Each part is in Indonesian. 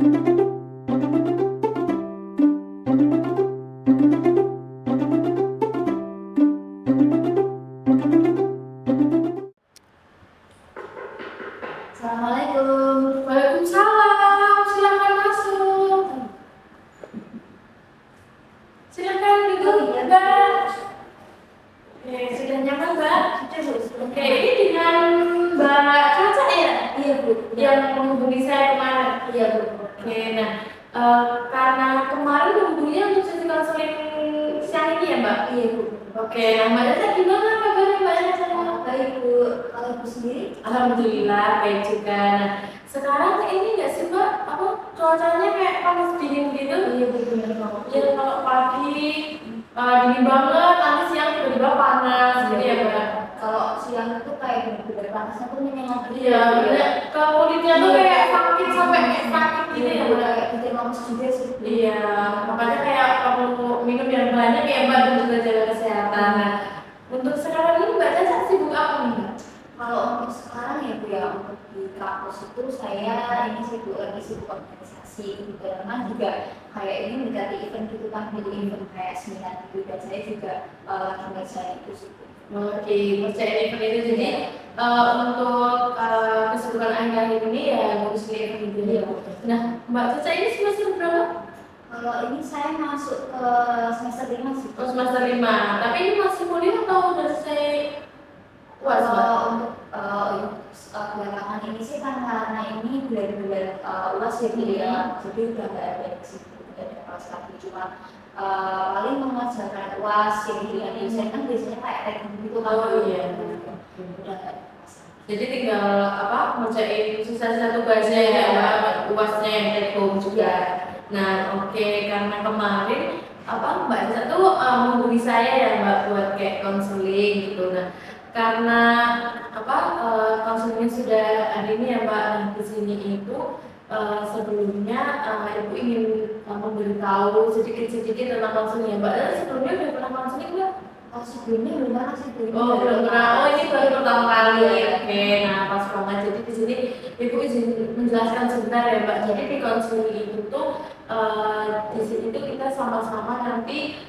Assalamualaikum. Waalaikumsalam, silakan masuk. Silakan duduk, Oh iya, Mbak. Oke, sudah nyaman, Mbak? Oke, ini dengan Mbak Caca ya? Iya Bu. Yang menghubungi saya kemarin. Iya Bu. Oke, nah karena kemarin menghubunginya untuk sesi konseling siang ini ya, Mbak? Iya Bu. Oke, nah Mbak Caca gimana kabarnya Mbak Caca? Baik Bu. Kalau Bu sendiri? Alhamdulillah baik juga. Nah, sekarang ini nggak sih Mbak, apa cuacanya kayak panas dingin gitu? Iya Bu, benar banget. Ya kalau pagi dingin banget, nanti siang tiba-tiba panas gitu ya Mbak. Kalau siang itu kayak benar panasnya tuh menyengat gitu. Iya, bener. Kalau kulitnya tuh kayak sakit sampai kayak sakit gitu ya Mbak. Kayak bikin lemes juga sih. Iya, makanya kayak perlu minum yang banyak ya Mbak dan juga jaga kesehatan. Nah, untuk sekarang ini Mbak Caca sibuk apa nih Mbak? Kalau untuk sekarang ya Bu ya, untuk di kampus itu saya ini lagi sibuk organisasi kebetulan juga kayak ini mendekati event gitu kan, jadi event kayak seminar gitu, dan saya juga lagi ngerjain itu sih Bu. Oke, ngerjain event itu jadi untuk kesibukan akhir-akhir ini ya ngurus event itu ya. Nah, Mbak Caca ini semester berapa? Kalau ini saya masuk ke semester 5 sih. Oh, semester 5. Tapi ini masih kuliah atau udah selesai UAS, Mbak? Kalau untuk belakangan ini sih karena ini bulan-bulan UAS jadi udah nggak ada di situ, nggak ada kelas lagi, cuma paling mengajarkan UAS yang biasanya kan biasanya kayak teknik gitu kan. Oh iya. Udah nggak ada kelas lagi. Jadi tinggal apa ngerjain sisa-sisa tugasnya ya Mbak, UASnya yang take home juga. Nah, oke, karena kemarin apa Mbak Caca tuh menghubungi saya ya Mbak buat kayak konseling gitu. Nah, karena apa konselingnya sudah ada ini ya Mbak. Nah, di sini itu sebelumnya Ibu ingin memberitahu sedikit-sedikit tentang konseling ya Mbak. Sebelumnya udah pernah konseling nggak? Oh sebelumnya belum pernah sih Bu. Oh belum pernah. Oh ini baru pertama kali. Oke, nah pas banget. Jadi di sini Ibu izin menjelaskan sebentar ya Mbak. Jadi di konseling itu tuh di sini tuh kita sama-sama nanti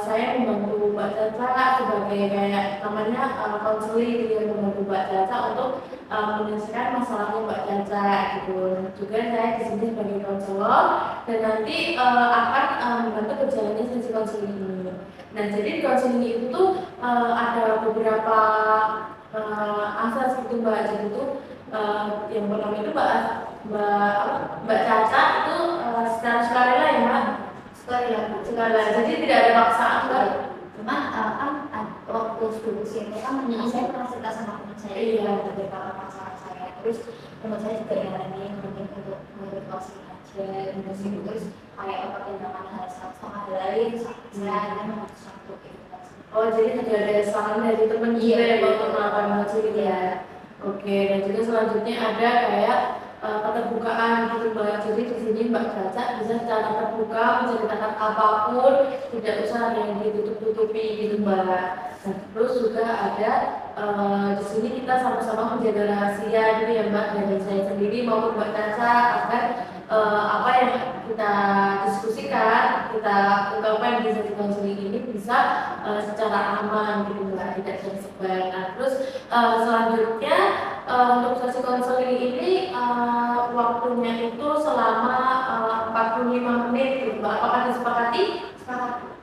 saya membantu Mbak Caca sebagai kayak namanya konseling yang membantu Mbak Caca untuk menyelesaikan masalahnya Mbak Caca gitu. Juga saya di sini sebagai konselor dan nanti akan membantu berjalannya sesi konseling ini. Nah, jadi di konseling itu tuh ada beberapa asas gitu Mbak. Jadi itu yang pertama itu Mbak Caca itu secara sukarela ya Mbak. Sukarela. Jadi tidak ada paksaan Mbak. Cuman kan waktu skripsi itu kan saya pernah cerita sama teman saya dari para masalah saya, terus teman saya juga nyaranin mungkin untuk motivasi aja terus kayak pertimbangan hal satu hal lain saya akhirnya memutuskan untuk ikut. Oh jadi tidak ada saran dari teman juga ya Mbak untuk melakukan hal gitu ya. Oke, dan juga selanjutnya ada kayak keterbukaan gitu Mbak. Jadi di sini Mbak Caca bisa secara terbuka menceritakan apapun, tidak usah ada yang ditutup-tutupi gitu Mbak. Nah, terus juga ada di sini kita sama-sama menjaga rahasia gitu ya Mbak, dari saya sendiri maupun Mbak Caca agar apa yang kita diskusikan, kita ungkapkan di sesi konseling ini bisa secara aman gitu Mbak, tidak tersebar. Nah, terus selanjutnya untuk sesi konseling ini waktunya itu selama 45 menit gitu Mbak. Apakah disepakati?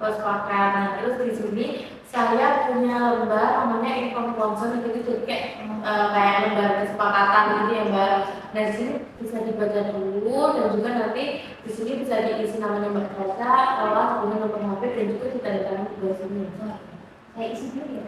Sepakat. Nah, terus di sini saya punya lembar namanya inform consent gitu, jadi kayak lembar kesepakatan gitu ya Mbak. Nah, di sini bisa dibaca dulu dan juga nanti di sini bisa diisi namanya Mbak Caca, alamat, kemudian nomor HP dan juga ditandatangani di bawah sini. Saya isi dulu ya.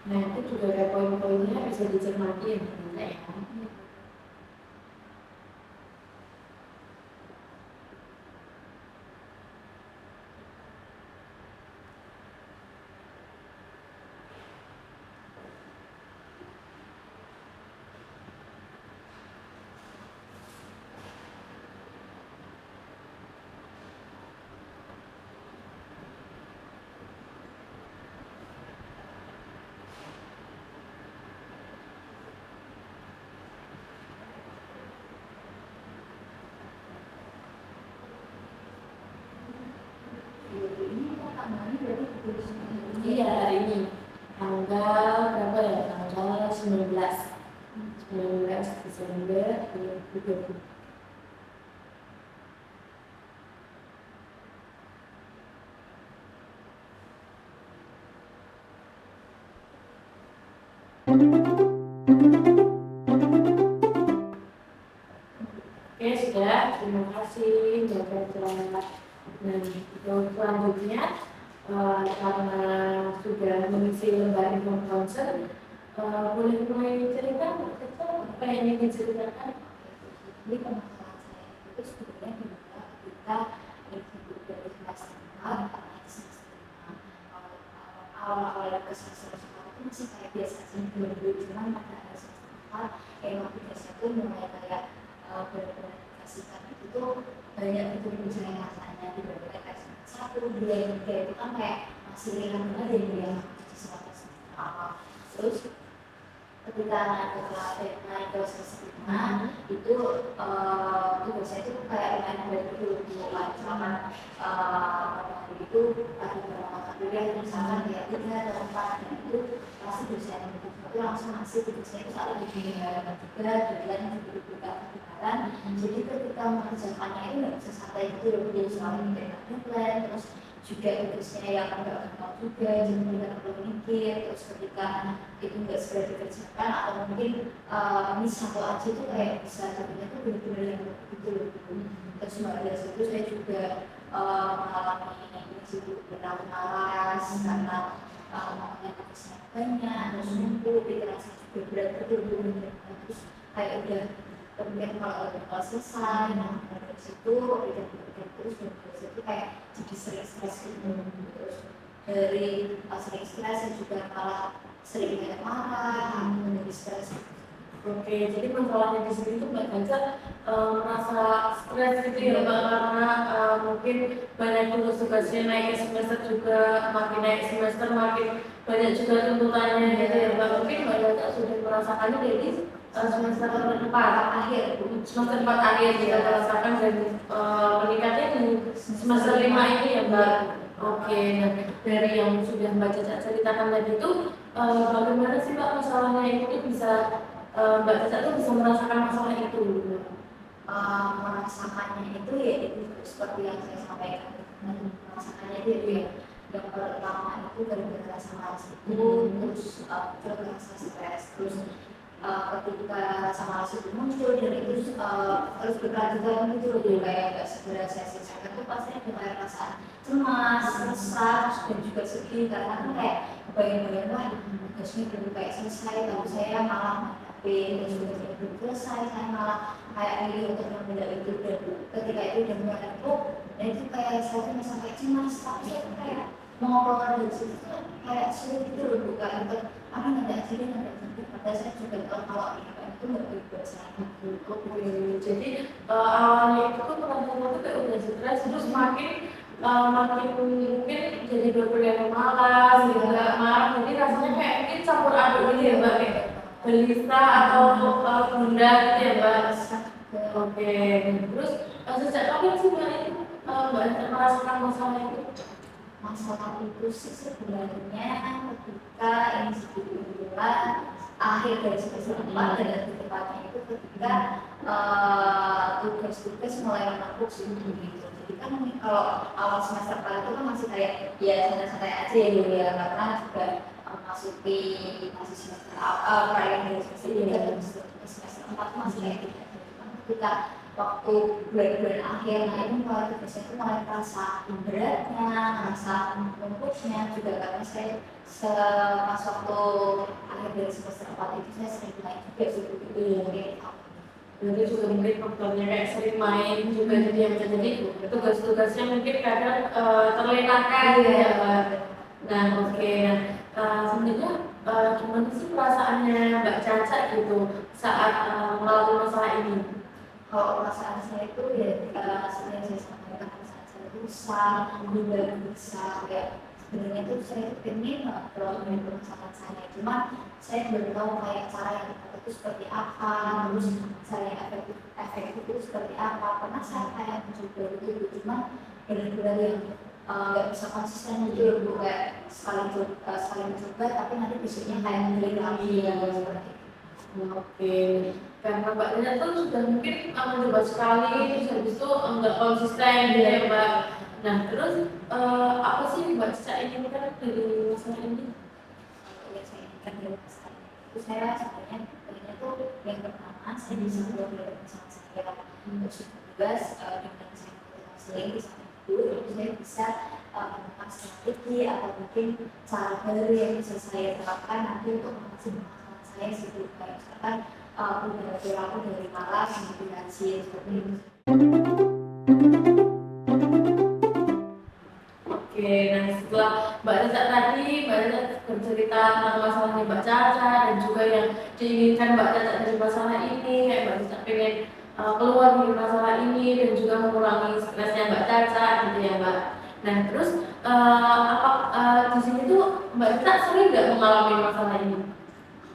Nah itu juga ada poin-poinnya bisa dicermati ya Mbak ya. Ini kok tanggalnya berarti tulis Iya hari ini tanggal berapa ya? Tanggal 19 Desember 2020. Oke sudah, terima kasih jaga jarak. Nah untuk selanjutnya karena sudah mengisi lembar info konser, boleh mulai cerita apa yang ingin diceritakan? Jadi pemahaman saya itu sebenarnya dimulai ketika hidup dari semester 4 karena di semester 5 awal-awal ke semester 4 itu masih kayak biasa sih dulu, cuman pada semester 4 emang tugasnya tuh mulai kayak benar-benar dikasihkan itu tuh banyak itu saya rasanya dibandingkan kayak semester 1, 2, 3 itu kan kayak masih ringan banget ya dia di semester awal. Terus ketika naik ke semester 5 itu tugasnya itu kayak lumayan berat gitu mulai misalkan hari itu ada beberapa kuliah misalkan kayak 3 atau 4 dan itu pasti dosen itu langsung ngasih tugasnya itu saat lagi juga deadline yang diberikan kebenaran. Jadi ketika mengerjakannya itu nggak bisa santai gitu loh, dia selalu memberikan deadline, terus juga tugasnya yang agak gampang juga, jadi tidak perlu mikir. Terus ketika itu nggak segera dikerjakan atau mungkin ini satu aja itu kayak bisa jadinya tuh benar-benar yang gitu loh. Terus mbak biasa itu saya juga mengalami ini sih bernaras karena namanya tugasnya banyak, terus numpuk, pikiran saya juga berat betul. Terus kayak udah kemudian kalau selesai, nah dari situ pikir terus dan dari situ kayak jadi sering stres gitu. Terus dari sering stres saya juga malah sering banyak marah, menjadi stres. Oke, jadi masalahnya di sini tuh Mbak Ganca merasa stres gitu ya Mbak, karena mungkin banyak tugas-tugasnya naik ke semester juga, makin naik semester makin banyak juga tuntutannya gitu ya Mbak. Mungkin Mbak Ganca sudah merasakannya dari semester 4 akhir kita merasakan dan meningkatnya di semester 5 ini ya Mbak. Oke, nah dari yang sudah Mbak Caca ceritakan tadi itu bagaimana sih Mbak masalahnya itu bisa Mbak Caca tuh bisa merasakan masalah itu? Merasakannya itu ya itu seperti yang saya sampaikan, merasakannya itu ya yang pertama itu gara-gara sama itu, terus terasa stres, terus ketika sama itu muncul dan itu terus berkelanjutan gitu loh, kayak nggak segera saya selesaikan tuh pasti ada kayak perasaan cemas, resah dan juga sedih karena kan kayak bayang-bayang wah tugasnya belum kayak selesai tapi saya malah menghadapi terus tugasnya belum selesai saya malah kayak ini untuk menunda itu dan ketika itu udah mulai empuk dan itu kayak saya tuh sampai cemas tapi saya kayak mau keluar dari situ kayak sulit gitu loh bukan untuk apa nggak jadi pada saya juga kalau itu nggak berbuat saya. Jadi awalnya itu tuh perasaan itu kayak udah stres terus makin mungkin jadi berpikir malas, nggak marah, jadi rasanya kayak mungkin campur aduk gitu ya Mbak, kayak gelisah atau gundah gitu ya Mbak. Oke, terus sejak kapan sih Mbak itu Mbak merasakan masalah itu? Masalah itu sih sebenarnya ketika ini sedikit bulan akhir dari semester 4 dan lebih tepatnya itu ketika tugas-tugas mulai menumpuk gitu. Jadi kan kalau awal semester 4 itu kan masih kayak ya santai-santai aja gitu ya karena juga masih semester awal perayaan dari semester 3 dan semester 4 itu masih kayak gitu. Ketika waktu bulan-bulan akhir, nah ini mulai tugasnya itu mulai terasa beratnya, terasa numpuknya juga karena saya pas waktu akhir dari semester 4 itu saya sering main juga gitu. Berarti juga mungkin faktornya kayak sering main juga jadi yang jadi tugas-tugasnya mungkin kadang terlenakan ya Mbak. Nah oke, sebenarnya gimana sih perasaannya Mbak Caca gitu saat melalui masalah ini? Kalau perasaan saya itu ya sebenarnya saya sampaikan perasaan saya itu besar, juga besar ya. Sebenarnya itu saya pengen keluar dari permasalahan saya, cuma saya belum tahu kayak cara yang tepat itu seperti apa, terus cara yang efektif itu seperti apa. Pernah saya kayak mencoba itu, cuma benar-benar yang nggak bisa konsisten gitu loh, kayak sekali mencoba tapi nanti besoknya kayak beli lagi seperti itu. Oke, karena Mbak Caca tuh sudah mungkin mencoba sekali, terus habis itu nggak konsisten gitu ya Mbak. Nah terus apa sih Mbak Caca inginkan dari masalah ini? Yang saya inginkan dari masalah itu saya sebenarnya pengennya tuh yang pertama saya bisa keluar dari masalah saya, terus juga dengan saya konseling di saat itu saya bisa menemukan strategi atau mungkin cara baru yang bisa saya terapkan nanti untuk mengatasi masalah saya sebelum kayak misalkan udah perilaku dari malas menjadi rajin seperti itu. Oke, nah setelah Mbak Caca tadi, Mbak Caca bercerita tentang masalahnya Mbak Caca dan juga yang diinginkan Mbak Caca dari masalah ini, kayak Mbak Caca pengen keluar dari masalah ini dan juga mengurangi stresnya Mbak Caca gitu ya Mbak. Nah terus di sini tuh Mbak Caca sering nggak mengalami masalah ini?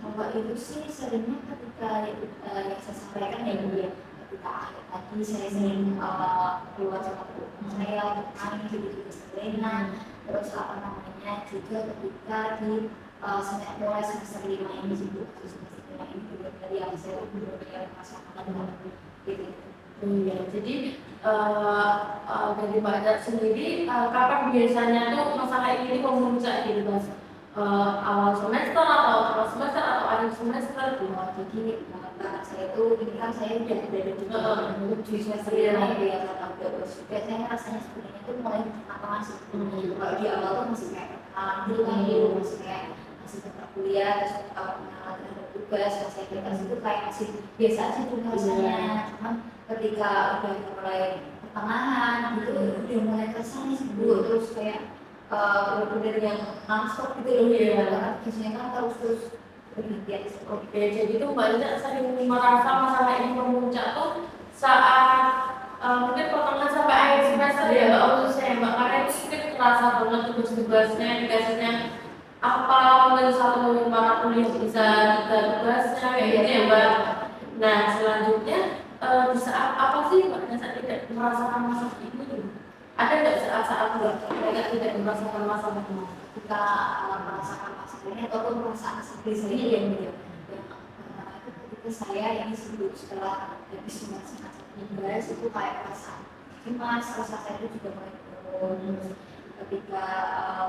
Kalau itu sih seringnya ketika yang saya sampaikan ya Bu ya, ketika akhir tadi saya sering keluar sama teman saya untuk main gitu Selena, terus apa namanya juga ketika di mulai semester 5 ini sih Bu, semester 5 ini juga dari yang saya benar-benar merasakan gitu. Iya, jadi dari Mbak Caca sendiri kapan biasanya tuh masalah ini memuncak gitu Mas? Awal semester atau tengah semester atau akhir semester gitu. Jadi karena saya itu ini kan saya udah ada di semester 5 ya kata terus biasanya rasanya sebenarnya itu mulai apa masih kalau di awal tuh masih kayak dulu kan dulu masih kayak masih tetap kuliah terus pengenalan terhadap tugas masih aktivitas itu kayak masih biasa aja tuh rasanya, cuman ketika udah mulai pertengahan gitu udah mulai kesannya sibuk terus kayak bener-bener yang non-stop gitu loh ya, karena biasanya kan terus bergantian. Oke, jadi tuh Mbak Caca sering merasa masalah ini memuncak tuh saat mungkin pertengahan sampai akhir semester ya Mbak, khususnya Mbak, karena itu mungkin terasa banget tugas-tugasnya dikasihnya apa mungkin satu mata kuliah bisa 3 tugasnya kayak gitu ya Mbak. Nah selanjutnya di saat apa sih Mbak Caca tidak merasakan masalah ini? Ada nggak saat-saat Mbak tidak merasakan masalah ini? Kita merasakan masalahnya ataupun perasaan seperti saya yang yang pertama itu ketika saya yang sibuk setelah habis melaksanakan tugas itu kayak perasaan cemas, rasa saya itu juga mulai turun. Ketika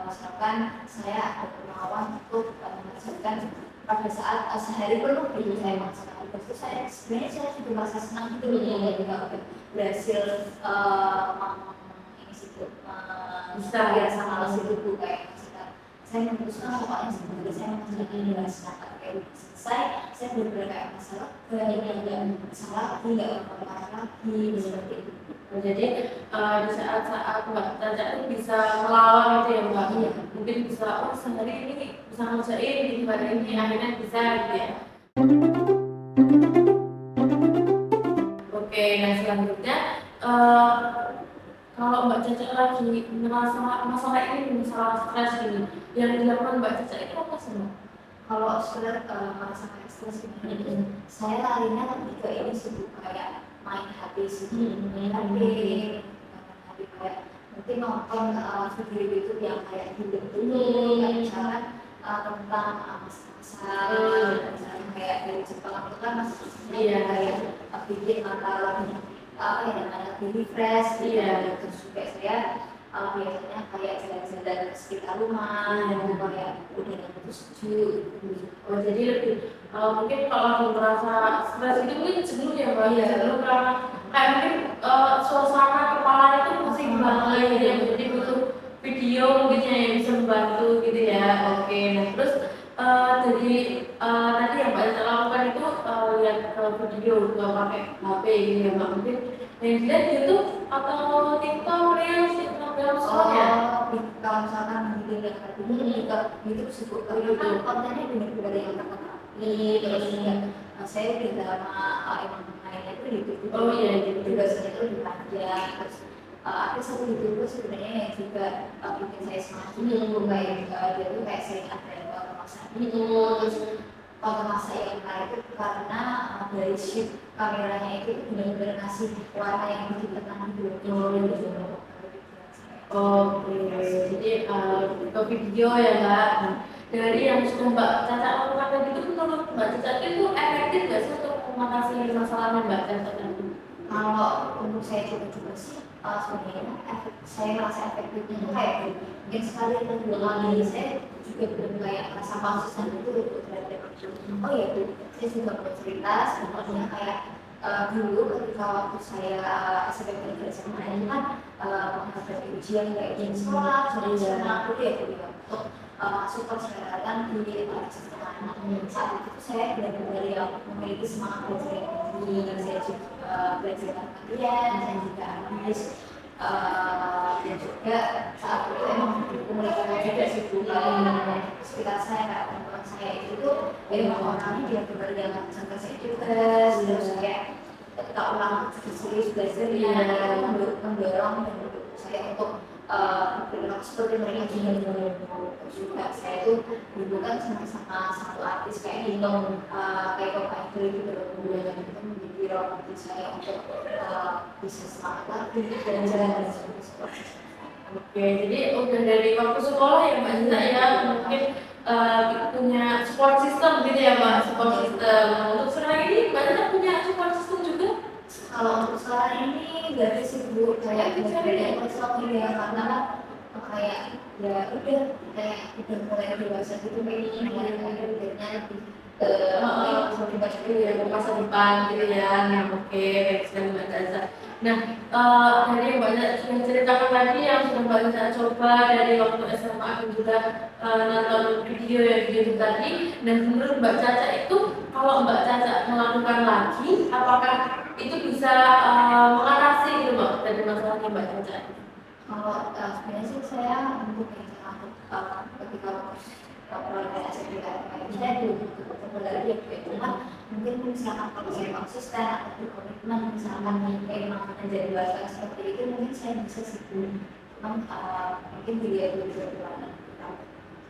misalkan saya ada kemauan untuk mengerjakan pada saat sehari penuh itu saya melaksanakan tugas itu saya sebenarnya saya juga merasa senang gitu loh ketika berhasil ini sih bisa biasa malas itu Bu kayak saya memutuskan pokoknya sebenarnya saya mengerjakan ini kayak selesai saya benar-benar kayak masalah nggak masalah lagi nggak apa-apa lagi seperti itu. Jadi di saat-saat Mbak Caca itu bisa melawan itu ya Mbak, mungkin bisa sehari ini bisa ngerjain di hari ini akhirnya bisa gitu ya. Oke, nah selanjutnya kalau Mbak Caca lagi merasa masalah ini, masalah stres ini, yang dilakukan Mbak Caca itu apa sih Mbak? Kalau stres merasa kayak stres ini, saya larinya lebih ke ini sih kayak main HP sih, main HP kayak mungkin nonton video itu yang kayak hidup dulu, kayak misalkan tentang masa-masa, misalnya kayak dari Jepang itu kan masih kayak bikin antara apa ya namanya refresh terus juga saya biasanya kayak jalan-jalan ke sekitar rumah yang kayak udah itu sejuk. Jadi lebih mungkin kalau merasa stres itu mungkin jenuh ya Mbak, jenuh karena kayak mungkin suasana kepala itu pusing banget gitu ya, jadi butuh video mungkin yang bisa membantu gitu ya. Oke, nah terus jadi tadi yang Mbak Caca lakukan itu lihat ke video, nggak pakai HP gitu ya Mbak, mungkin yang dilihat YouTube atau TikTok, Reels, Instagram, semuanya. Kalau misalkan video yang tadi juga YouTube sih Bu, karena kan kontennya benar-benar yang terkenal terus juga saya di drama emang mainnya itu di YouTube. Oh iya, gitu. Durasinya itu lebih panjang. Terus ada satu YouTuber sebenarnya yang juga bikin saya semangat juga, kayak dia tuh kayak sering ada masak terus masak yang menarik itu karena dari shift kameranya itu benar-benar ngasih warna yang lebih tenang gitu. Oke, jadi ke video ya Mbak. Nah, dari yang sudah Mbak Caca lakukan tadi itu menurut Mbak Caca itu efektif nggak sih untuk mengatasi masalahnya Mbak Caca tadi? Kalau untuk saya coba-coba sih sebenarnya saya merasa efektifnya itu kayak mungkin sekali atau dua kali saya juga belum kayak merasa konsisten itu terhadap oh ya Bu, saya juga mau cerita sebenarnya kayak dulu ketika waktu saya SMP dan SMA itu kan menghadapi ujian kayak di sekolah, jadi aku ya untuk masuk persyaratan di sistem saat itu saya benar-benar yang memiliki semangat belajar yang tinggi, saya juga belajar kalian, saya juga analis dan juga saat itu emang komunikasi juga sih sekitar saya kayak teman-teman saya itu tuh emang orangnya dia benar yang sampai saya juga terus kayak ketika ulang serius belajarnya mendorong dan saya untuk bergerak seperti mereka juga saya itu dulu kan sama satu artis kayak Nino kayak Pop Idol gitu loh itu menjadi role model saya untuk bisa semangat lagi belajar dan seperti itu. Oke, jadi udah dari waktu sekolah ya Mbak Caca ya, mungkin punya support system gitu ya Mbak, support system. Nah, untuk sekarang ini Mbak Caca punya support system juga? Kalau untuk sekarang ini dari sih Bu kayak dari personal ya karena kan kayak ya udah kayak udah mulai dewasa gitu kayak akhirnya lebih Baca dulu ya ke masa depan gitu ya. Nah, oke, baik sekali Mbak Caca. Nah, dari yang Mbak Caca sudah ceritakan tadi yang sudah Mbak Caca coba dari waktu SMA dan juga nonton video yang video tadi. Dan menurut Mbak Caca itu kalau Mbak Caca melakukan lagi, apakah itu bisa mengatasi gitu Mbak dari masalahnya Mbak Caca? kalau sebenarnya sih saya untuk ketika olahraga SMP saya dulu sebenarnya ya cuma mungkin misalkan kalau saya konsisten atau berkomitmen misalkan memang menjadi bahasa seperti itu mungkin saya bisa sih mungkin dia bisa berlaku.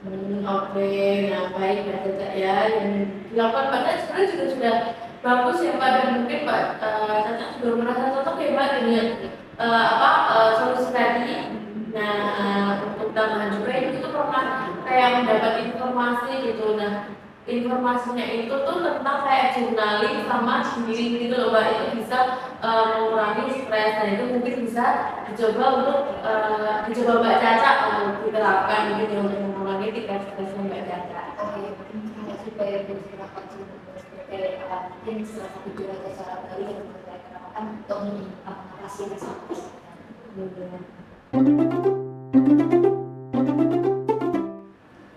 Oke, nah baik Mbak Caca ya. Yang dilakukan Mbak Caca sebenarnya juga sudah bagus ya Mbak, dan mungkin Mbak Caca sudah merasa cocok ya Mbak dengan solusi tadi. Nah, untuk tambahan juga itu pernah kayak mendapat informasi gitu. Nah, informasinya itu tuh tentang kayak jurnaling sama healing gitu loh Mbak, itu bisa mengurangi stres. Nah, itu mungkin bisa dicoba untuk dicoba Mbak Caca untuk diterapkan gitu untuk mengurangi tingkat stresnya Mbak Caca. Supaya bergerak mungkin salah satu cara baru yang kita terapkan untuk mengatasi masalah.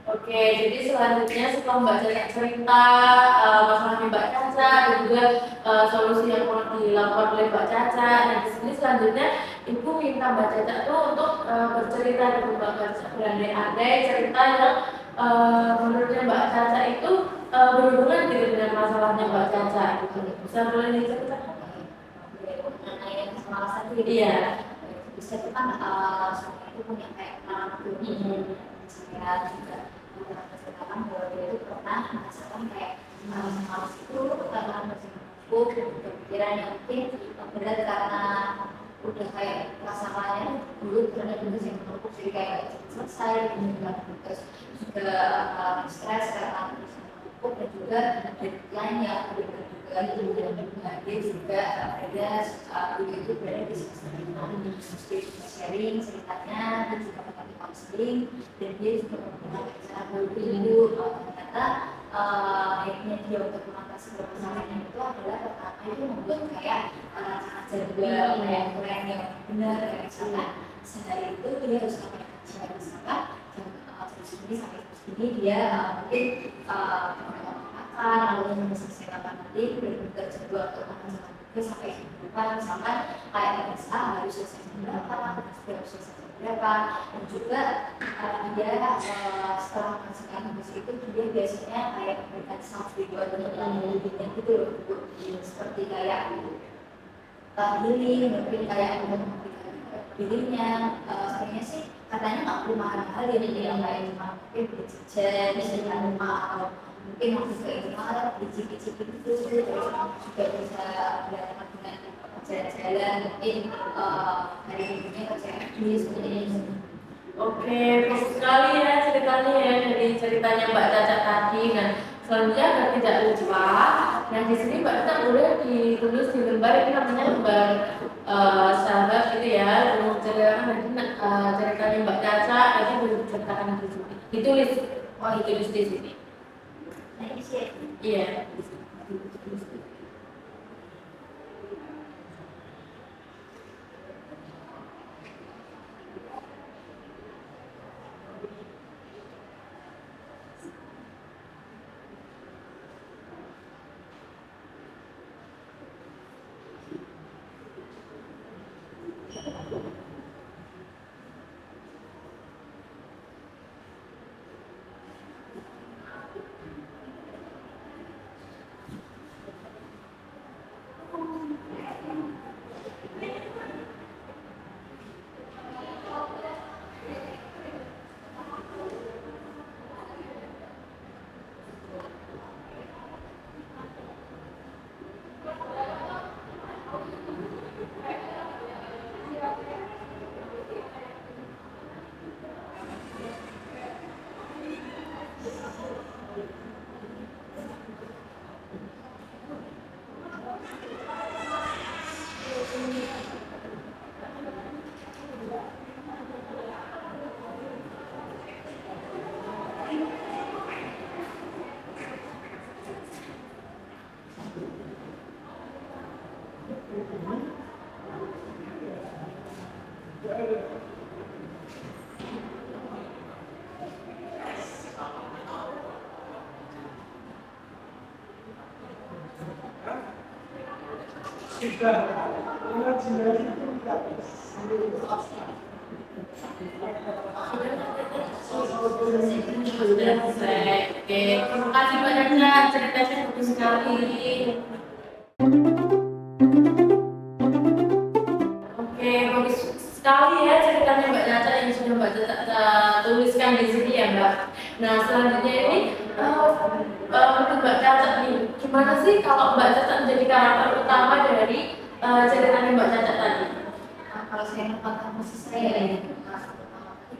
Oke, jadi selanjutnya setelah Mbak Caca cerita masalahnya Mbak Caca dan juga solusi yang pernah dilakukan oleh Mbak Caca, nah di sini selanjutnya Ibu minta Mbak Caca tuh untuk bercerita dengan Mbak Caca, berandai-andai cerita yang menurutnya Mbak Caca itu berhubungan gitu dengan masalahnya Mbak Caca gitu. Bisa boleh diceritakan? Mengenai kemalasan itu Iya. bisa itu kan saya itu punya kayak pengalaman dulu saya juga menceritakan bahwa dia itu pernah merasakan kayak malas itu karena bersibuk pikiran yang mungkin berat karena udah kayak masalahnya dulu terhadap tugas yang menumpuk jadi kayak selesai terus juga stres karena menumpuk dan juga deadline yang juga dia juga ada begitu berada di semester sharing ceritanya dan juga mengalami konseling dan dia juga menggunakan cara berburu ternyata akhirnya dia untuk mengatasi permasalahan itu adalah pertama itu membuat kayak jadwal kayak plan yang benar, kayak misalkan sehari itu dia harus ngapain aja, misalkan jam segini sampai jam segini dia mungkin makan, lalu selesai makan nanti benar-benar jadwal untuk makan sama juga sampai jam berapa, misalkan kayak bisa harus selesai jam berapa, harus selesai jam berapa, dan juga dia setelah menghasilkan habis itu dia biasanya kayak memberikan self reward untuk dirinya gitu loh, seperti kayak healing, mungkin kayak untuk memberikan dirinya. Sebenarnya sih katanya nggak perlu mahal-mahal ya, yang kayak cuma mungkin beli jajan, misalnya rumah, atau mungkin waktu ke rumah dicicip-cicip itu, terus juga bisa berdatangan dengan jalan-jalan, mungkin hari minggunya kerja di seperti ini. Oke, bagus sekali ya ceritanya ya dari ceritanya Mbak Caca tadi. Nah, selanjutnya agar tidak lupa, nah di sini Mbak Caca boleh ditulis di lembar ini namanya lembar sahabat gitu ya. Menceritakan nanti ceritanya Mbak Caca nanti boleh diceritakan di sini. Ditulis, ditulis di sini. Nah ini sih. Iya. Oke, terima kasih banyak Kak, ceritanya bagus sekali. Oke, bagus sekali ya ceritanya Mbak Caca yang sudah Mbak Caca tuliskan di sini ya Mbak. Nah selanjutnya ini untuk Mbak Caca nih, gimana sih kalau Mbak Caca menjadi karakter utama dari ceritanya Mbak Caca tadi? Kalau saya menempatkan posisi saya ya,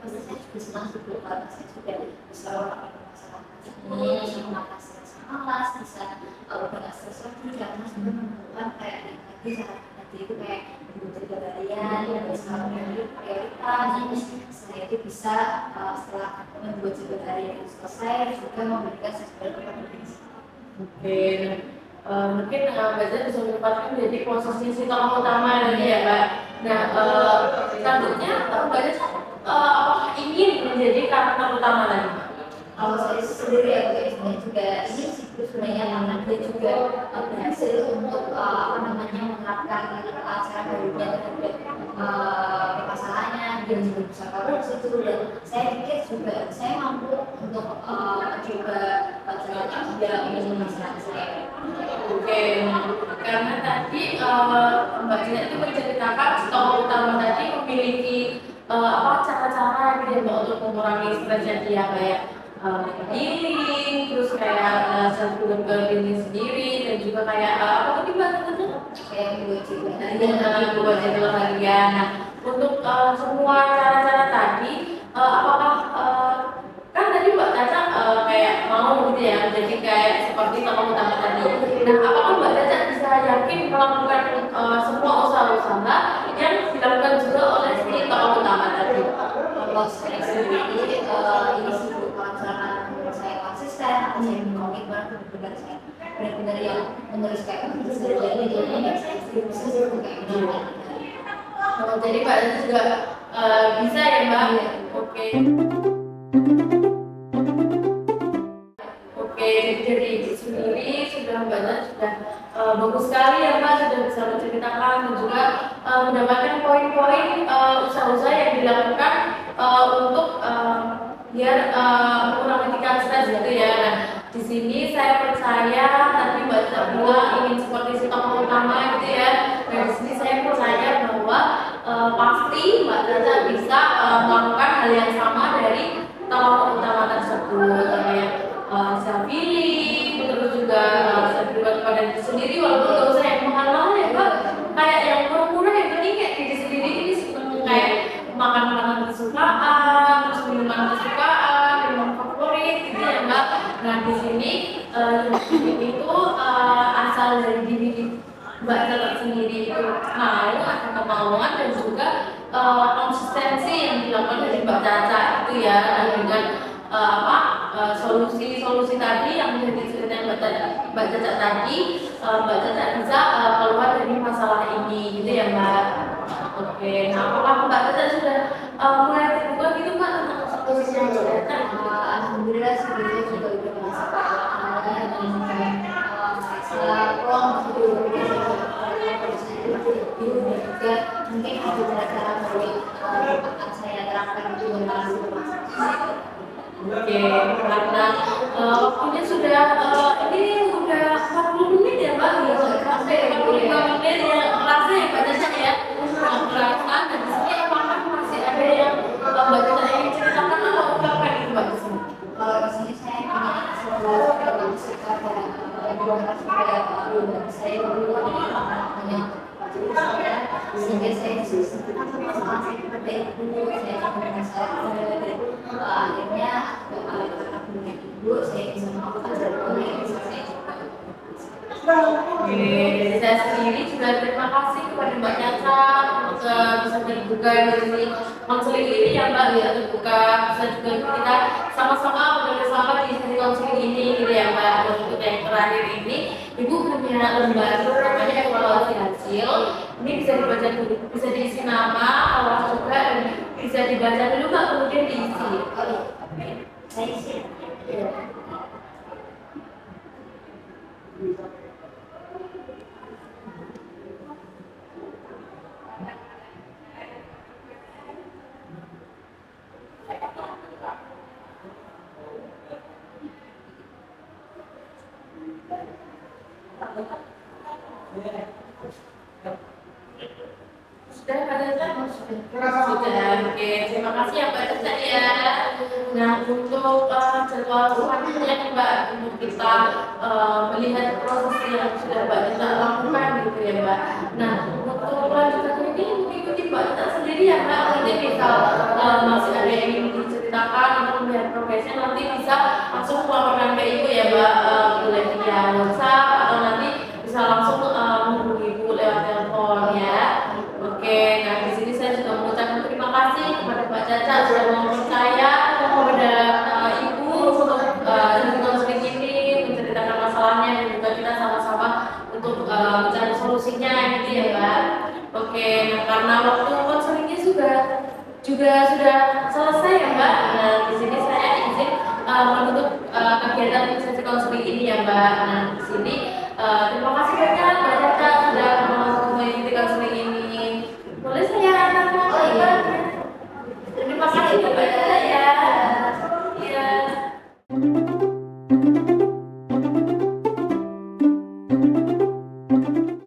pasti saya juga senang juga karena saya sudah bisa melakukan masalah ini, bisa mengatasi rasa malas, bisa nggak stres lagi karena sudah menemukan kayak tadi saat tadi itu kayak menjaga harian yang bisa menjadi prioritas. Saya itu bisa setelah membuat jaga harian itu selesai juga memberikan sesuatu kepada diri saya. Oke, mungkin Mbak Caca bisa menempatkan menjadi posisi si tokoh utama lagi ya Mbak. Nah, selanjutnya Mbak Caca apakah ingin menjadi karakter utama lagi? Kalau saya sendiri ya, saya juga ini sih sebenarnya karena dia juga berhasil untuk menerapkan cara barunya terhadap masalahnya, dia juga bisa cover situ, dan saya pikir juga saya mampu untuk coba caranya dia untuk masalah saya. Oke, karena tadi Mbak Caca itu menceritakan tokoh utama tadi memiliki cara-cara gitu ya Mbak untuk mengurangi stresnya dia kayak healing, terus kayak self develop diri sendiri, dan juga kayak apa tadi Mbak Caca? Kayak buat jadwal harian. Nah, untuk semua cara-cara tadi, apakah kan tadi Mbak Caca kayak mau gitu ya, jadi kayak seperti tokoh utama tadi. Nah, apakah Mbak Caca bisa yakin melakukan semua usaha-usaha yang dilakukan juga oleh si tokoh utama tadi? Kalau saya sendiri ini sih bukan cara saya konsisten atau saya komitmen benar-benar saya benar-benar yang menulis kayak bisa jadi saya skripsi kayak gitu. Oh, jadi Mbak Caca juga bisa ya Mbak? Oke. Oke, jadi Ibu sendiri sudah Mbak Caca sudah bagus sekali ya Mbak, sudah bisa menceritakan dan juga mendapatkan poin-poin usaha-usaha yang dilakukan untuk biar mengurangi tingkat stres gitu ya. Nah, di sini saya percaya tadi Mbak Caca bilang ingin seperti si tokoh utama gitu ya. Nah, di sini saya percaya bahwa pasti Mbak Caca bisa melakukan hal yang sama dari tokoh utama tersebut, kayak self healing, terus juga self healing pada diri sendiri, walaupun gak usah yang mahal-mahal ya Mbak, kayak yang murah-murah, yang penting kayak diri sendiri ini kayak makan makanan kesukaan, terus minuman kesukaan, minuman favorit gitu ya Mbak. Nah di sini itu asal dari diri Mbak Caca sendiri itu mau, ada kemauan dan juga konsistensi yang dilakukan dari Mbak Caca itu ya, dan dengan solusi-solusi tadi yang menjadi cerita Mbak Caca tadi, Mbak Caca bisa keluar dari masalah ini gitu ya Mbak. Oke, nah apakah Mbak Caca sudah mulai terbuka gitu Mbak tentang solusi yang Mbak Caca? Alhamdulillah sebelumnya juga udah masuk ke masalah ruang juga mungkin ada cara-cara baru akan saya terapkan juga. Oke, karena waktunya sudah ini udah 40 menit ya Mbak, ya sampai 45 menit ya, kerasa ya Mbak Caca ya, kerasa. Dan di sini apakah masih ada yang Mbak Caca ingin ceritakan atau ungkapkan itu Mbak di sini? Kalau di sini saya ingin selalu suka supaya saya dulu hanya saya sehingga saya masalah seperti itu saya merasa akhirnya karena punya ibu saya bisa melakukan sesuatu yang bisa saya coba. Oke, jadi saya sendiri juga terima kasih kepada Mbak Caca untuk bisa terbuka dari konseling ini ya Mbak, ya terbuka bisa juga kita sama-sama bersama di sesi konseling ini gitu ya Mbak. Dan untuk yang terakhir ini Ibu punya lembar namanya evaluasi hasil. Ini bisa dibaca dulu, bisa diisi nama, alas juga, dan bisa dibaca dulu Mbak, kemudian diisi. Saya isi. Sudah Mbak Caca? Sudah, oke. Terima kasih ya Mbak Caca ya. Nah untuk jadwal selanjutnya nih Mbak, untuk kita melihat proses yang sudah Mbak Caca lakukan gitu ya Mbak. Nah untuk lanjutan ini mengikuti Mbak Caca sendiri ya Mbak. Nanti misal masih ada yang ingin diceritakan atau melihat progresnya, nanti bisa langsung melaporkan ke Ibu ya Mbak, boleh via WhatsApp atau nanti bisa langsung menghubungi Ibu lewat telepon ya. Oke, nah di sini saya juga mengucapkan terima kasih kepada Mbak Caca sudah mempercaya kepada Ibu untuk sesi konseling ini, menceritakan masalahnya dan juga kita sama-sama untuk mencari solusinya gitu ya Mbak. Oke, nah karena waktu konselingnya juga sudah selesai ya Mbak. Nah di sini saya izin menutup kegiatan sesi konseling ini ya Mbak. Nah di sini